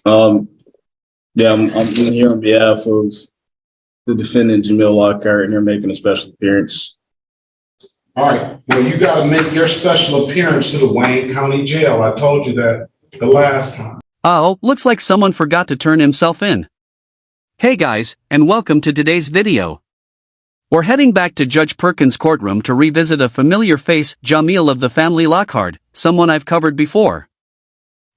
Um, yeah, I'm here on behalf of the defendant, Jamil Lockhart, and you're making a special appearance. All right. Well, you got to make your special appearance to the Wayne County Jail. I told you that the last time. Oh, looks like someone forgot to turn himself in. Hey guys, and welcome to today's video. We're heading back to Judge Perkins' courtroom to revisit a familiar face, Jamil of the family Lockhart, someone I've covered before.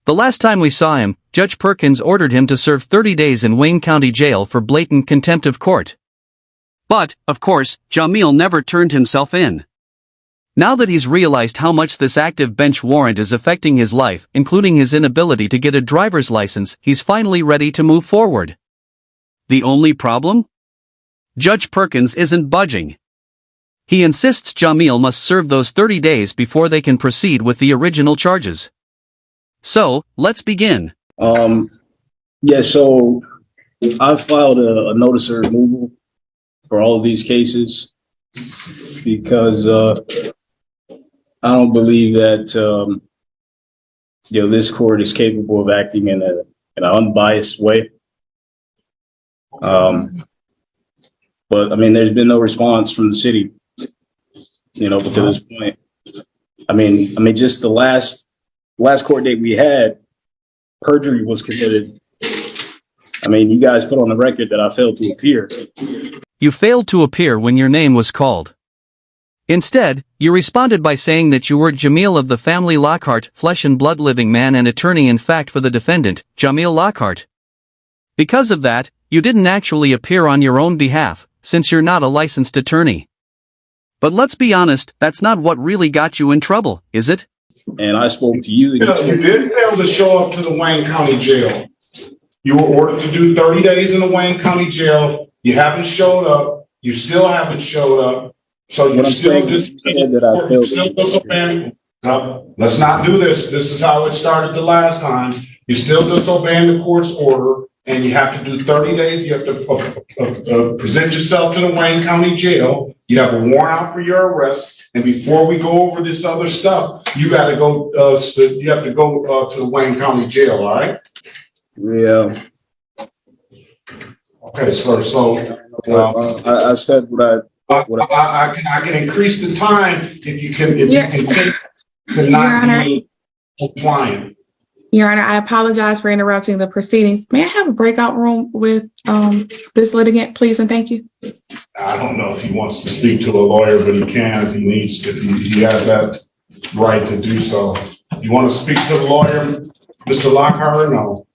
The last time we saw him, Judge Perkins ordered him to serve 30 days in Wayne County Jail for blatant contempt of court. But, of course, Jamil never turned himself in. Now that he's realized how much this active bench warrant is affecting his life, including his inability to get a driver's license, he's finally ready to move forward. The only problem? Judge Perkins isn't budging. He insists Jamil must serve those 30 days before they can proceed with the original charges. So, let's begin. Yeah, so I've filed a notice of removal for all of these cases because I don't believe that this court is capable of acting in an unbiased way. But I mean, there's been no response from the city, up to this point. I mean, just the last court date we had, perjury was committed. I mean, you guys put on the record that I failed to appear. You failed to appear when your name was called. Instead, you responded by saying that you were Jamil of the family Lockhart, flesh and blood living man and attorney in fact for the defendant, Jamil Lockhart. Because of that, you didn't actually appear on your own behalf, since you're not a licensed attorney. But let's be honest, that's not what really got you in trouble, is it? And I spoke to you. You did fail to show up to the Wayne County Jail. You were ordered to do 30 days in the Wayne County Jail. You haven't showed up. You still haven't showed up. So you're still disobeying. Let's not do this. This is how it started the last time. You're still disobeying the court's order, and you have to do 30 days. You have to present yourself to the Wayne County Jail. You have a warrant out for your arrest. And before we go over this other stuff, you got to go. You have to go to the Wayne County Jail. All right? Yeah. Okay, sir. So I said what I can increase the time if you can take to not be compliant. Your Honor, I apologize for interrupting the proceedings. May I have a breakout room with this litigant, please, and thank you. I don't know if he wants to speak to a lawyer, but he can if he needs to. He has that right to do so. You want to speak to the lawyer, Mr. Lockhart, or no?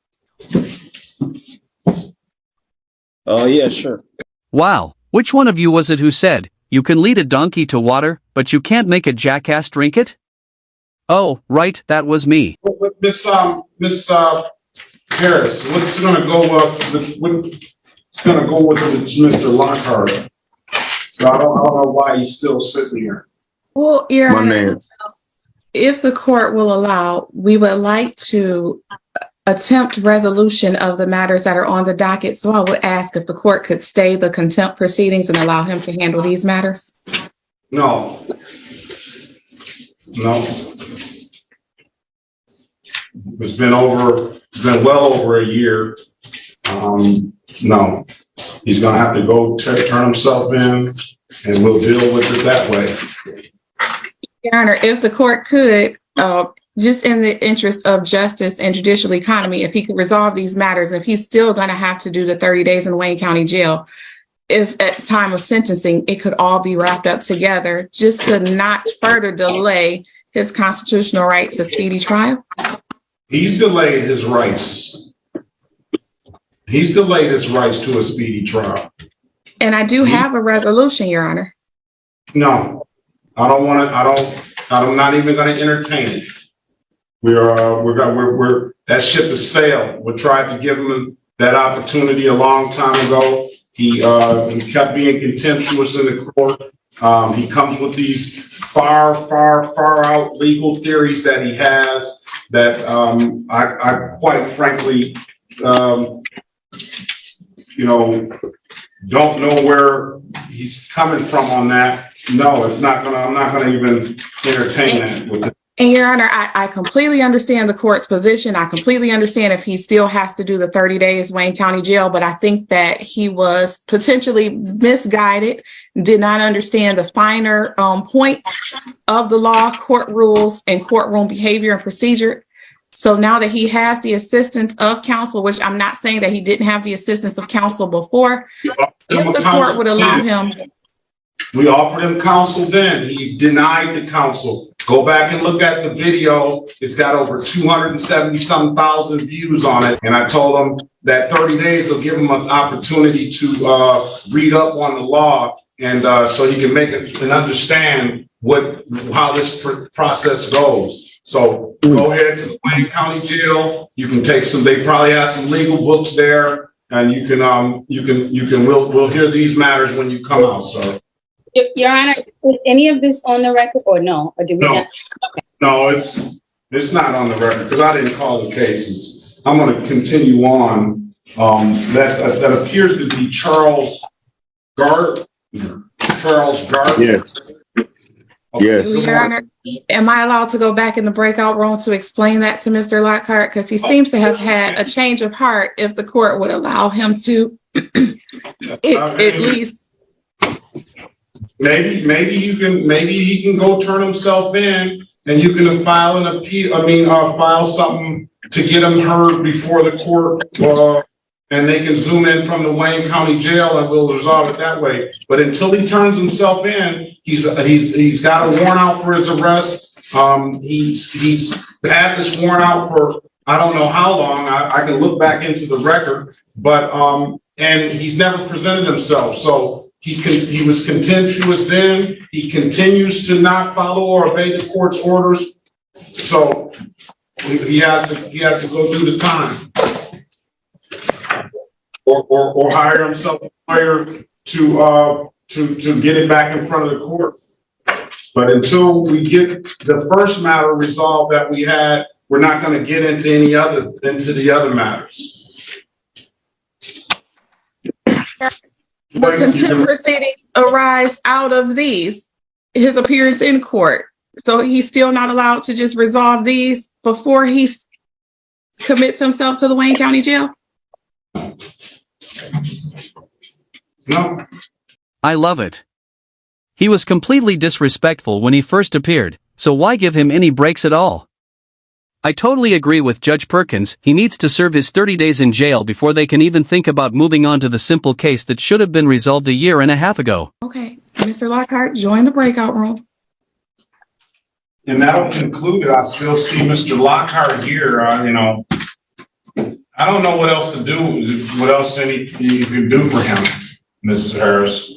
Yeah, sure. Wow, which one of you was it who said, you can lead a donkey to water, but you can't make a jackass drink it? Oh, right, that was me. Miss Harris, what's going to go with Mr. Lockhart? So I don't know why he's still sitting here. Well, Your Honor, if the court will allow, we would like to attempt resolution of the matters that are on the docket. So I would ask if the court could stay the contempt proceedings and allow him to handle these matters. No. It's been well over a year. No, he's going to have to go turn himself in, and we'll deal with it that way. Your Honor, if the court could, just in the interest of justice and judicial economy, if he could resolve these matters, if he's still going to have to do the 30 days in Wayne County Jail, if at time of sentencing, it could all be wrapped up together just to not further delay his constitutional right to speedy trial. He's delayed his rights. He's delayed his rights to a speedy trial. And I do have a resolution, Your Honor. No, I don't want to. I'm not even going to entertain it. That ship has sailed. We tried to give him that opportunity a long time ago. He kept being contemptuous in the court. He comes with these far out legal theories that he has that I quite frankly, don't know where he's coming from on that. No, it's not gonna. I'm not gonna even entertain that. And Your Honor, I completely understand the court's position. I completely understand if he still has to do the 30 days Wayne County Jail, but I think that he was potentially misguided, did not understand the finer points of the law, court rules, and courtroom behavior and procedure. So now that he has the assistance of counsel, which I'm not saying that he didn't have the assistance of counsel before, if the court would allow him. We offered him counsel then. He denied the counsel. Go back and look at the video. It's got over 270-some thousand views on it. And I told him that 30 days will give him an opportunity to read up on the law and so he can make it and understand how this process goes. So go ahead to the Wayne County Jail. You can take some, they probably have some legal books there, and we'll hear these matters when you come out, sir. Your Honor, is any of this on the record or no? Or did we not? Okay. No, it's not on the record because I didn't call the cases. I'm going to continue on. That appears to be Charles Gardner. Yes. Okay. Yes. Your Honor, am I allowed to go back in the breakout room to explain that to Mr. Lockhart? Because he seems to have had a change of heart if the court would allow him to at least. Maybe he can go turn himself in and you can file an appeal, file something to get him heard before the court, and they can zoom in from the Wayne County Jail and we'll resolve it that way. But until he turns himself in, he's got a warrant out for his arrest. He's had this warrant out for I don't know how long. I can look back into the record, but and he's never presented himself. So he was contemptuous then. He continues to not follow or obey the court's orders. So he has to go do the time, or hire himself a lawyer to get it back in front of the court. But until we get the first matter resolved that we had, we're not going to get into the other matters. The contempt proceedings arise out of his appearance in court. So he's still not allowed to just resolve these before he commits himself to the Wayne County Jail? No. I love it. He was completely disrespectful when he first appeared, so why give him any breaks at all? I totally agree with Judge Perkins. He needs to serve his 30 days in jail before they can even think about moving on to the simple case that should have been resolved a year and a half ago. Okay, Mr. Lockhart, join the breakout room. And that'll conclude it. I still see Mr. Lockhart here. I don't know what else to do. What else you can do for him, Mrs. Harris?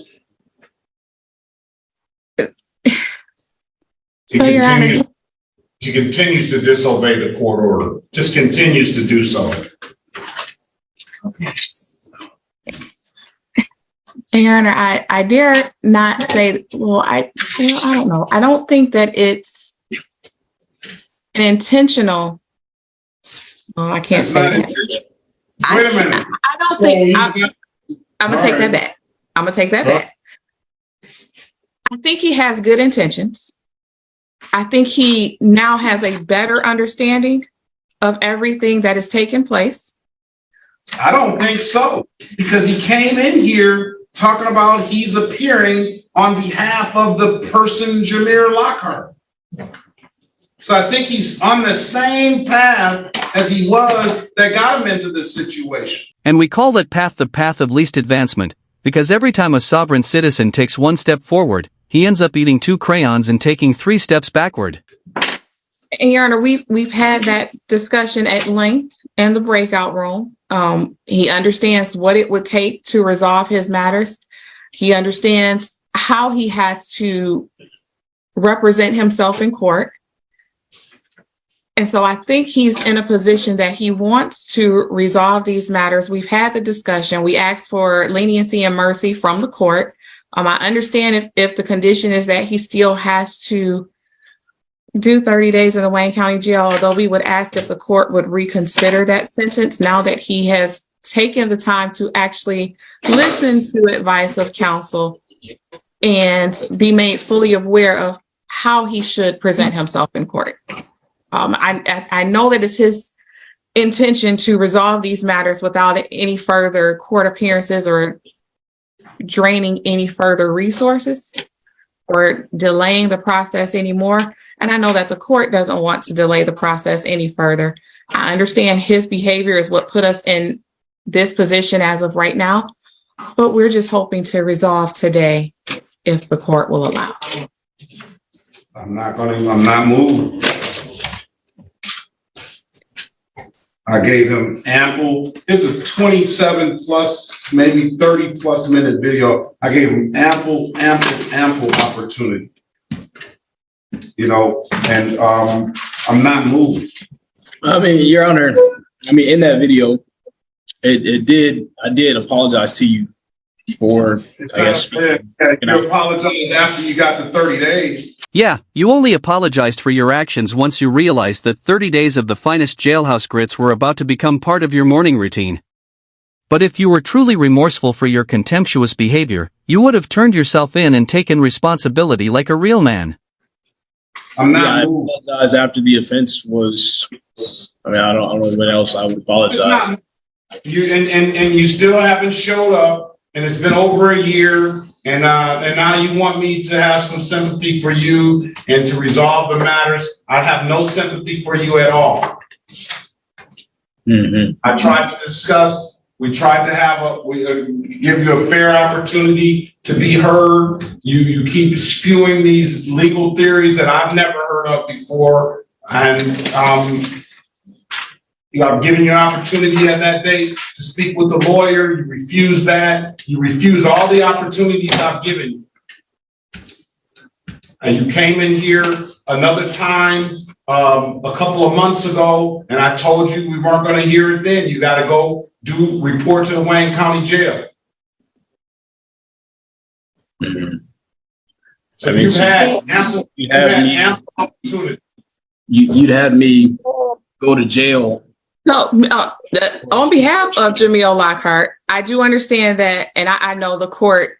So, Your Honor, She continues to disobey the court order. Just continues to do so. Okay. And Your Honor, I dare not say. Well, I don't know. I don't think that it's an intentional. Oh, I can't say that. Wait a minute. I don't think. I'm gonna take that back. I'm gonna take that back. I think he has good intentions. I think he now has a better understanding of everything that has taken place. I don't think so, because he came in here talking about he's appearing on behalf of the person, Jameer Lockhart. So I think he's on the same path as he was that got him into this situation. And we call that path the path of least advancement, because every time a sovereign citizen takes one step forward, he ends up eating 2 crayons and taking 3 steps backward. And Your Honor, we've had that discussion at length in the breakout room. He understands what it would take to resolve his matters. He understands how he has to represent himself in court. And so I think he's in a position that he wants to resolve these matters. We've had the discussion. We asked for leniency and mercy from the court. I understand if the condition is that he still has to do 30 days in the Wayne County Jail, although we would ask if the court would reconsider that sentence now that he has taken the time to actually listen to advice of counsel and be made fully aware of how he should present himself in court. I know that it's his intention to resolve these matters without any further court appearances or draining any further resources or delaying the process anymore. And I know that the court doesn't want to delay the process any further. I understand his behavior is what put us in this position as of right now, but we're just hoping to resolve today if the court will allow. I'm not moved. I gave him ample, it's a 27 plus, maybe 30 plus minute video. I gave him ample opportunity. You know, and I'm not moved. I mean, Your Honor, I mean, in that video, I did apologize to you for, I guess. You apologize after you got the 30 days. Yeah, you only apologized for your actions once you realized that 30 days of the finest jailhouse grits were about to become part of your morning routine. But if you were truly remorseful for your contemptuous behavior, you would have turned yourself in and taken responsibility like a real man. I'm not. Yeah, I apologize after the offense was. I mean, I don't know what else I would apologize. It's not, and you still haven't showed up, and it's been over a year, and now you want me to have some sympathy for you and to resolve the matters. I have no sympathy for you at all. Mm-hmm. I tried to discuss. We tried to give you a fair opportunity to be heard. You keep spewing these legal theories that I've never heard of before, and I've given you an opportunity at that date to speak with the lawyer. You refuse that. You refuse all the opportunities I've given you. And you came in here another time a couple of months ago, and I told you we weren't going to hear it then. You got to go report to the Wayne County Jail. Mm-hmm. So you've had ample opportunity. You'd have me go to jail. No, on behalf of Jamil Lockhart, I do understand that, and I know the court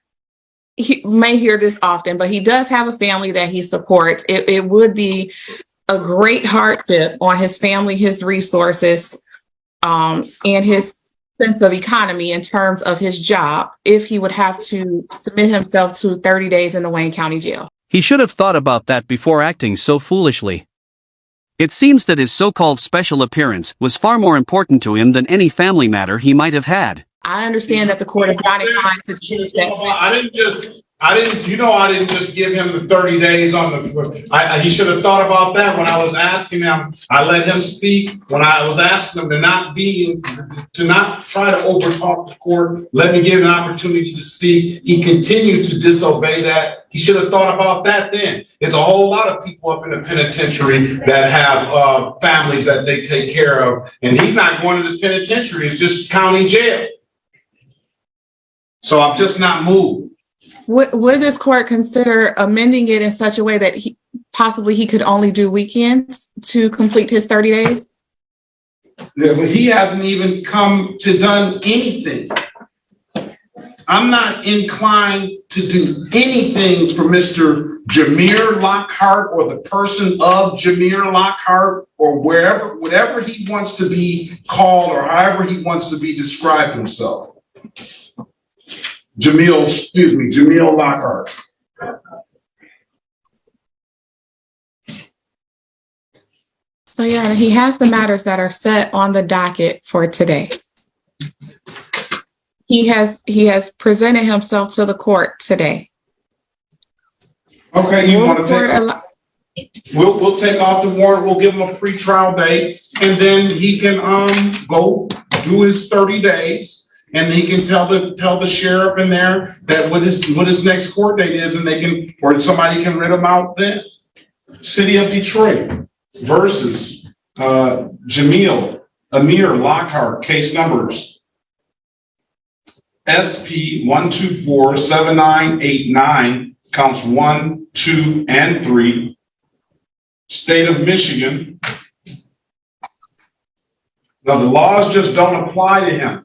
he may hear this often, but he does have a family that he supports. It would be a great hardship on his family, his resources, and his sense of economy in terms of his job if he would have to submit himself to 30 days in the Wayne County Jail. He should have thought about that before acting so foolishly. It seems that his so-called special appearance was far more important to him than any family matter he might have had. I understand that the court is not inclined to change that. I didn't just give him the 30 days on the, he should have thought about that when I was asking him. I let him speak when I was asking him to not try to overtalk the court. Let me give him an opportunity to speak. He continued to disobey that. He should have thought about that then. There's a whole lot of people up in the penitentiary that have families that they take care of, and he's not going to the penitentiary. It's just county jail. So I'm just not moved. Would this court consider amending it in such a way that he could only do weekends to complete his 30 days? Yeah, but he hasn't even come to done anything. I'm not inclined to do anything for Mr. Jameer Lockhart or the person of Jameer Lockhart or whatever he wants to be called or however he wants to be described himself. Jamil Lockhart. So yeah, he has the matters that are set on the docket for today. He has presented himself to the court today. Okay, you want to take we'll take off the warrant, we'll give him a pretrial date, and then he can go do his 30 days. And he can tell the sheriff in there that what his next court date is, and they can, or somebody can writ him out then. City of Detroit versus Jamil Amir Lockhart, case numbers SP 1247989, counts 1, 2, and 3. State of Michigan. Now the laws just don't apply to him.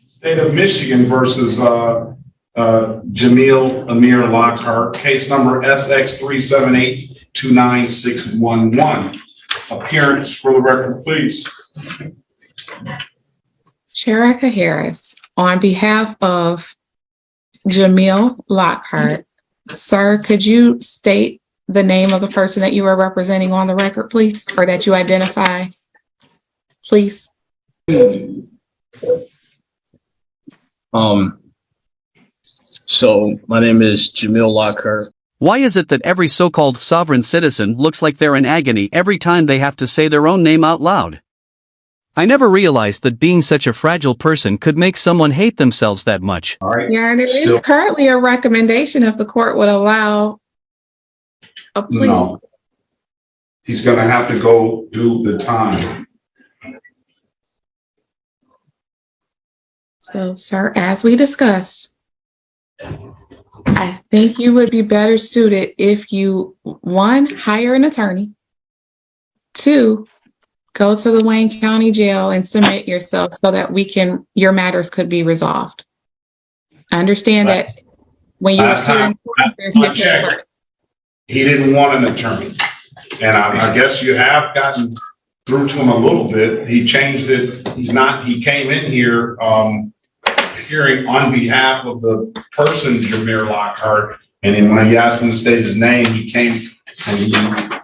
State of Michigan versus Jamil Amir Lockhart, case number SX 378-29611. Appearance for the record, please. Sharika Harris, on behalf of Jamil Lockhart, sir, could you state the name of the person that you are representing on the record, please, or that you identify, please? So my name is Jamil Lockhart. Why is it that every so-called sovereign citizen looks like they're in agony every time they have to say their own name out loud? I never realized that being such a fragile person could make someone hate themselves that much. All right. Yeah, there is currently a recommendation if the court would allow a plea. No. He's gonna have to go do the time. So, sir, as we discussed, I think you would be better suited if you, one, hire an attorney, two, go to the Wayne County Jail and submit yourself so that your matters could be resolved. I understand that when you appear in court, there's different attorneys. He didn't want an attorney. And I guess you have gotten through to him a little bit. He changed it. He came in here, hearing on behalf of the person, Jameer Lockhart. And then when he asked him to state his name, he came and he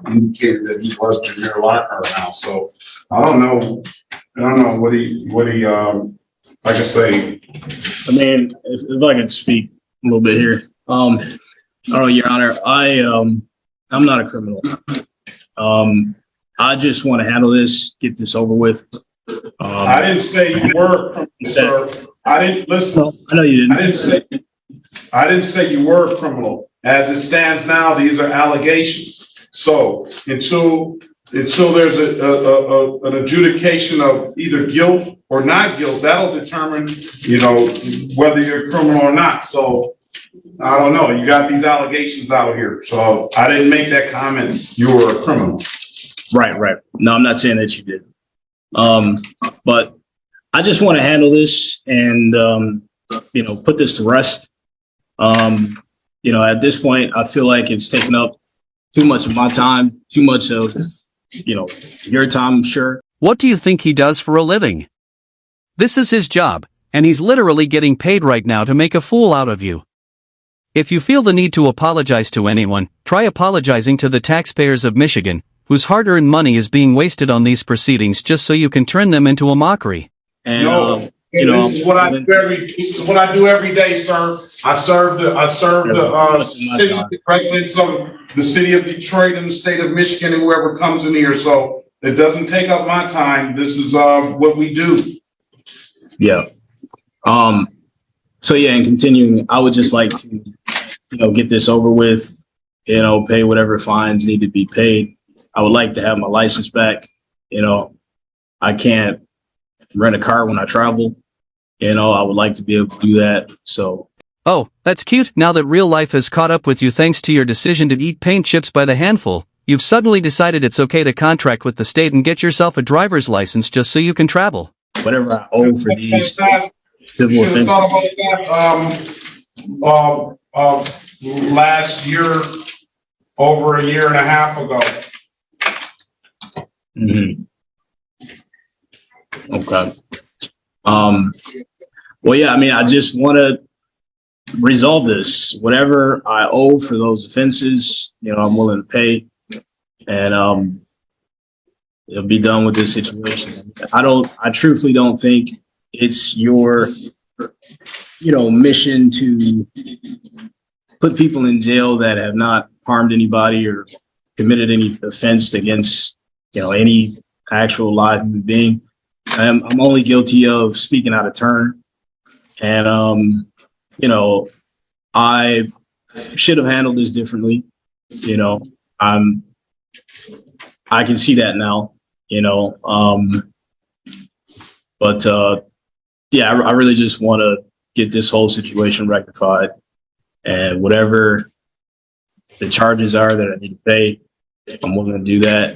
indicated that he was Jameer Lockhart now. So I don't know what he, like I say. I mean, if I could speak a little bit here. I don't know, Your Honor, I'm not a criminal. I just want to handle this, get this over with. I didn't say you were a criminal, sir. I didn't listen. No, I know you didn't. I didn't say you were a criminal. As it stands now, these are allegations. So until there's an adjudication of either guilt or not guilt, that'll determine, whether you're a criminal or not. So I don't know. You got these allegations out here. So I didn't make that comment. You were a criminal. Right. No, I'm not saying that you did. But I just want to handle this and, put this to rest. At this point, I feel like it's taken up too much of my time, too much of, your time, I'm sure. What do you think he does for a living? This is his job, and he's literally getting paid right now to make a fool out of you. If you feel the need to apologize to anyone, try apologizing to the taxpayers of Michigan, whose hard-earned money is being wasted on these proceedings just so you can turn them into a mockery. And, this is what I do every day, sir. I serve the city residents of the city of Detroit and the state of Michigan and whoever comes in here. So it doesn't take up my time. This is what we do. Yeah. And continuing, I would just like to, get this over with, pay whatever fines need to be paid. I would like to have my license back. I can't rent a car when I travel. I would like to be able to do that. So. Oh, that's cute. Now that real life has caught up with you thanks to your decision to eat paint chips by the handful, you've suddenly decided it's okay to contract with the state and get yourself a driver's license just so you can travel. Whatever I owe for these civil offenses. Last year, over a year and a half ago. Mm-hmm. Okay. I just want to resolve this. Whatever I owe for those offenses, I'm willing to pay, and it'll be done with this situation. I truthfully don't think it's your, mission to put people in jail that have not harmed anybody or committed any offense against, any actual live human being. I'm only guilty of speaking out of turn. And, I should have handled this differently. I can see that now, I really just want to get this whole situation rectified, and whatever the charges are that I need to pay, I'm willing to do that.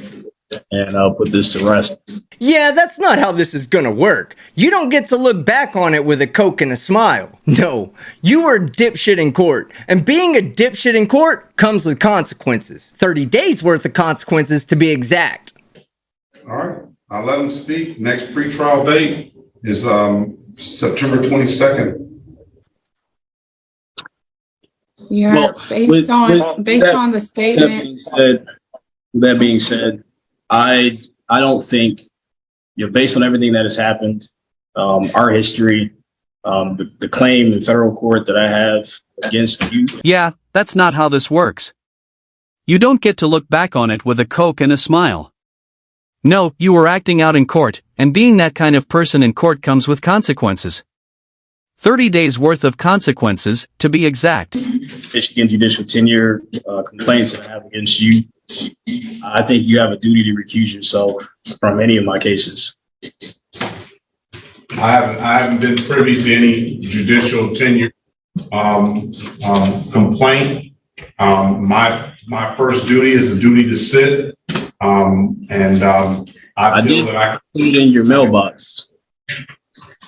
and I'll put this to rest. Yeah, that's not how this is gonna work. You don't get to look back on it with a Coke and a smile. No, you were a dipshit in court, and being a dipshit in court comes with consequences. 30 days worth of consequences to be exact. All right, I'll let him speak. Next pretrial date is September 22nd. Yeah, Well, based on the statements. That being said, I don't think, based on everything that has happened, our history, the claim in federal court that I have against you. Yeah, that's not how this works. You don't get to look back on it with a Coke and a smile. No, you were acting out in court, and being that kind of person in court comes with consequences. 30 days worth of consequences, to be exact. Michigan judicial tenure complaints that I have against you. I think you have a duty to recuse yourself from any of my cases. I haven't been privy to any judicial tenure complaint. My first duty is a duty to sit, I feel that I put it in your mailbox.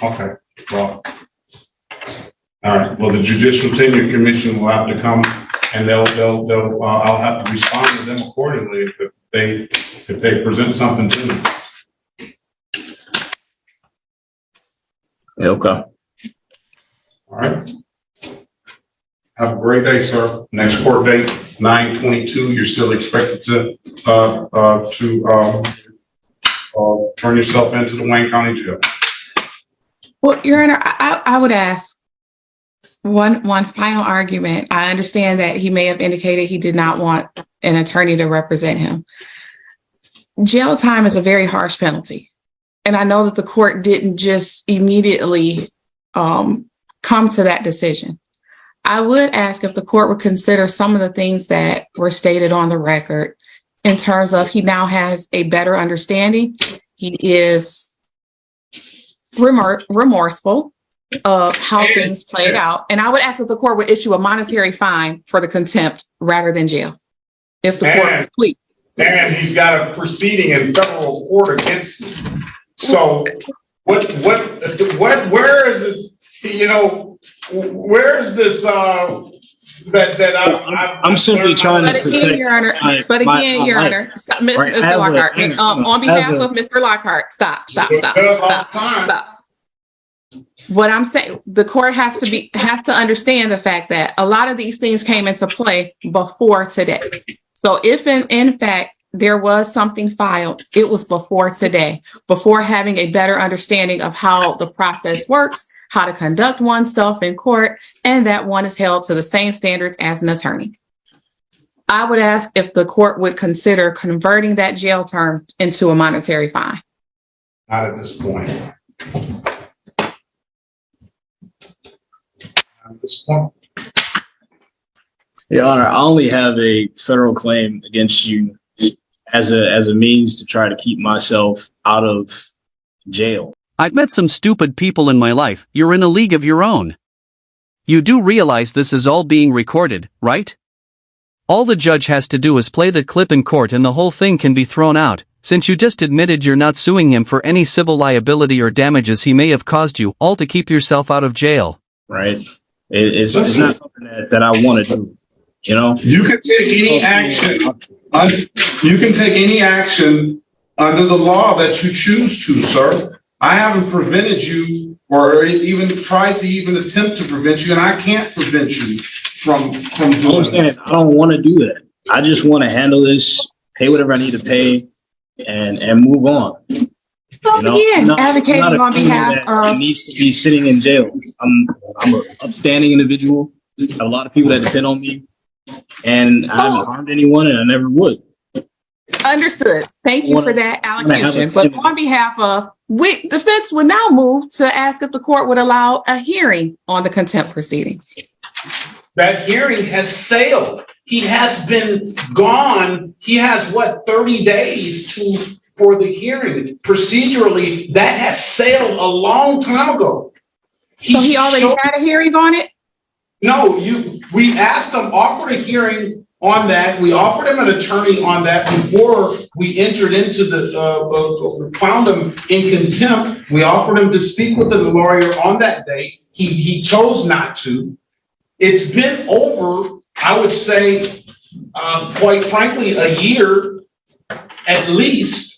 Okay, well, all right. Well, the Judicial Tenure Commission will have to come, and I'll have to respond to them accordingly if they present something to me. Okay. All right. Have a great day, sir. Next court date, 9/22. You're still expected to turn yourself into the Wayne County Jail. Well, Your Honor, I would ask one final argument. I understand that he may have indicated he did not want an attorney to represent him. Jail time is a very harsh penalty. And I know that the court didn't just immediately come to that decision. I would ask if the court would consider some of the things that were stated on the record in terms of he now has a better understanding. He is remorseful of how things played out. And I would ask if the court would issue a monetary fine for the contempt rather than jail. If the court would, please. And he's got a proceeding in federal court against him. So where is it, where is this, I'm simply trying to protect. Your Honor, Your Honor, Mr. Lockhart, on behalf of Mr. Lockhart, stop. What I'm saying, the court has to understand the fact that a lot of these things came into play before today. So if in fact there was something filed, it was before today, before having a better understanding of how the process works, how to conduct oneself in court, and that one is held to the same standards as an attorney. I would ask if the court would consider converting that jail term into a monetary fine. Not at this point. Your Honor, I only have a federal claim against you as a means to try to keep myself out of jail. I've met some stupid people in my life. You're in a league of your own. You do realize this is all being recorded, right? All the judge has to do is play the clip in court and the whole thing can be thrown out, since you just admitted you're not suing him for any civil liability or damages he may have caused you, all to keep yourself out of jail. Right? It's not something that I want to do. You can take any action. You can take any action under the law that you choose to, sir. I haven't prevented you or even tried to even attempt to prevent you, and I can't prevent you from doing it. I don't want to do that. I just want to handle this, pay whatever I need to pay, and move on. Advocating on behalf of needs to be sitting in jail. I'm an upstanding individual. I have a lot of people that depend on me, and I haven't harmed anyone, and I never would. Understood. Thank you for that allocation. But on behalf of defense would now move to ask if the court would allow a hearing on the contempt proceedings. That hearing has sailed. He has been gone. He has 30 days for the hearing. Procedurally, that has sailed a long time ago. So he already had a hearing on it? No, we asked him, offered a hearing on that. We offered him an attorney on that before we entered into found him in contempt. We offered him to speak with the lawyer on that day. He chose not to. It's been over, I would say, quite frankly, a year at least.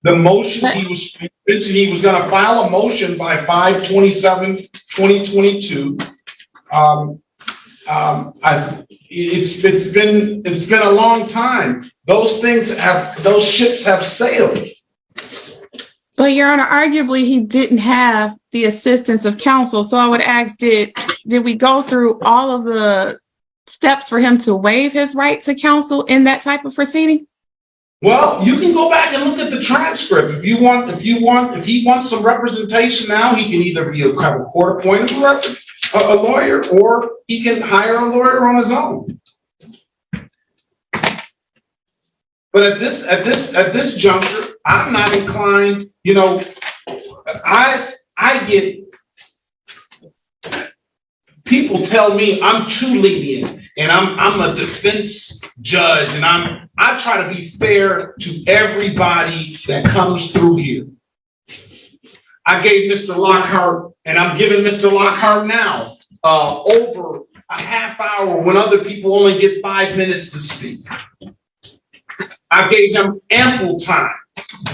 The motion, he was mentioned he was going to file a motion by 5/27/2022. It's been a long time. Those ships have sailed. But Your Honor, arguably he didn't have the assistance of counsel. So I would ask, did we go through all of the steps for him to waive his right to counsel in that type of proceeding? Well, you can go back and look at the transcript. If he wants some representation now, he can either have a court-appointed a lawyer, or he can hire a lawyer on his own. But at this juncture, I'm not inclined. I get people tell me I'm too lenient, and I'm a defense judge, and I try to be fair to everybody that comes through here. I gave Mr. Lockhart, and I'm giving Mr. Lockhart now over a half hour when other people only get 5 minutes to speak. I gave him ample time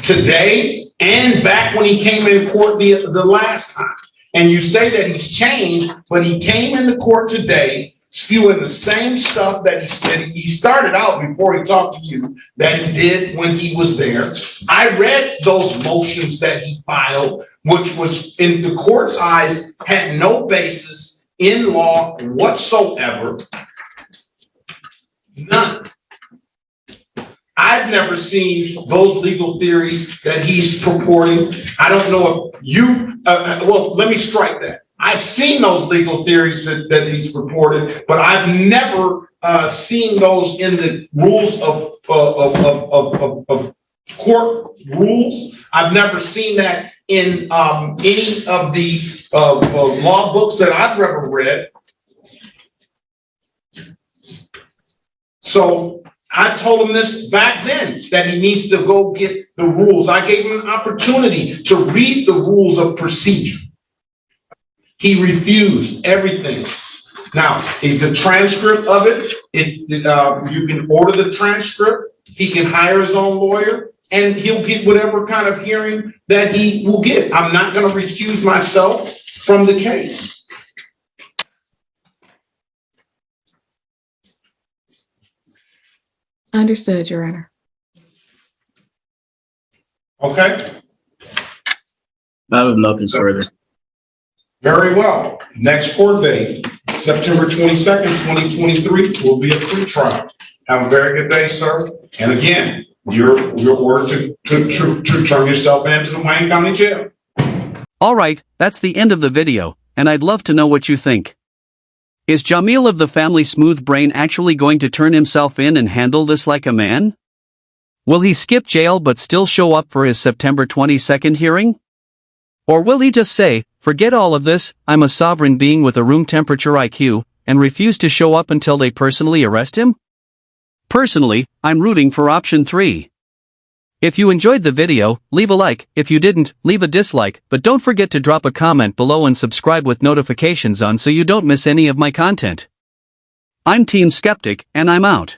today and back when he came in court the last time. And you say that he's changed, but he came into court today spewing the same stuff that he started out before he talked to you that he did when he was there. I read those motions that he filed, which was in the court's eyes had no basis in law whatsoever. None. I've never seen those legal theories that he's purporting. I don't know if well, let me strike that. I've seen those legal theories that he's purported, but I've never seen those in the rules of court rules. I've never seen that in any of the law books that I've ever read. So I told him this back then, that he needs to go get the rules. I gave him an opportunity to read the rules of procedure. He refused everything. Now, it's the transcript of it. You can order the transcript. He can hire his own lawyer, and he'll get whatever kind of hearing that he will get. I'm not going to recuse myself from the case. Understood, Your Honor. Okay. I have nothing further. Very well. Next court date, September 22nd, 2023, will be a pretrial. Have a very good day, sir. And again, you're ordered to turn yourself into the Wayne County Jail. Alright, that's the end of the video, and I'd love to know what you think. Is Jamil of the family smooth brain actually going to turn himself in and handle this like a man? Will he skip jail but still show up for his September 22nd hearing? Or will he just say, forget all of this, I'm a sovereign being with a room temperature IQ, and refuse to show up until they personally arrest him? Personally, I'm rooting for option 3. If you enjoyed the video, leave a like. If you didn't, leave a dislike, but don't forget to drop a comment below and subscribe with notifications on so you don't miss any of my content. I'm Team Skeptic, and I'm out.